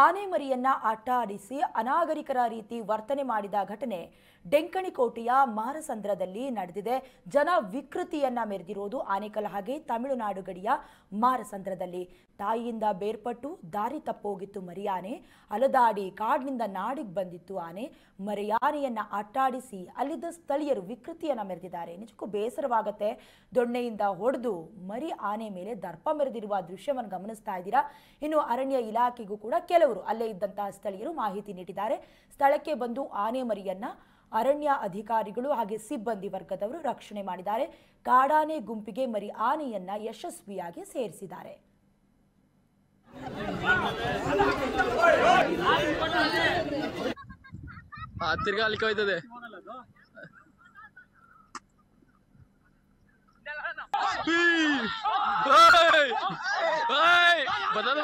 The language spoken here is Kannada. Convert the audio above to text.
ಆನೆ ಮರಿಯನ್ನ ಅಟ್ಟಾಡಿಸಿ ಅನಾಗರಿಕರ ರೀತಿ ವರ್ತನೆ ಮಾಡಿದ ಘಟನೆ ಡೆಂಕಣಿಕೋಟೆಯ ಮಾರಸಂದ್ರದಲ್ಲಿ ನಡೆದಿದೆ. ಜನ ವಿಕೃತಿಯನ್ನ ಮೆರೆದಿರೋದು ಆನೇಕಲ್ ಹಾಗೆ ತಮಿಳುನಾಡು ಗಡಿಯ ಮಾರಸಂದ್ರದಲ್ಲಿ. ತಾಯಿಯಿಂದ ಬೇರ್ಪಟ್ಟು ದಾರಿ ತಪ್ಪೋಗಿತ್ತು ಮರಿಯಾನೆ. ಅಲದಾಡಿ ಕಾಡಿನಿಂದ ನಾಡಿಗೆ ಬಂದಿತ್ತು ಆನೆ. ಮರಿಯಾನೆಯನ್ನ ಅಟ್ಟಾಡಿಸಿ ಅಲ್ಲಿದ್ದ ಸ್ಥಳೀಯರು ವಿಕೃತಿಯನ್ನ ಮೆರೆದಿದ್ದಾರೆ. ನಿಜಕ್ಕೂ ಬೇಸರವಾಗುತ್ತೆ. ದೊಣ್ಣೆಯಿಂದ ಹೊಡೆದು ಮರಿ ಆನೆ ಮೇಲೆ ದರ್ಪ ಮೆರೆದಿರುವ ದೃಶ್ಯವನ್ನು ಗಮನಿಸ್ತಾ ಇದ್ದೀರಾ. ಇನ್ನು ಅರಣ್ಯ ಇಲಾಖೆಗೂ ಕೂಡ ಕೆಲವರು ಅಲ್ಲೇ ಇದ್ದಂತಹ ಸ್ಥಳೀಯರು ಮಾಹಿತಿ ನೀಡಿದ್ದಾರೆ. ಸ್ಥಳಕ್ಕೆ ಬಂದು ಆನೆ ಮರಿಯನ್ನ ಅರಣ್ಯ ಅಧಿಕಾರಿಗಳು ಹಾಗೆ ಸಿಬ್ಬಂದಿ ವರ್ಗದವರು ರಕ್ಷಣೆ ಮಾಡಿದ್ದಾರೆ. ಕಾಡಾನೆ ಗುಂಪಿಗೆ ಮರಿ ಆನೆಯನ್ನ ಯಶಸ್ವಿಯಾಗಿ ಸೇರಿಸಿದ್ದಾರೆ. ತಿರ್ಗಾಲಿಕ್ಕೆ ಹೋಯ್ತದೆ. ಬದಲ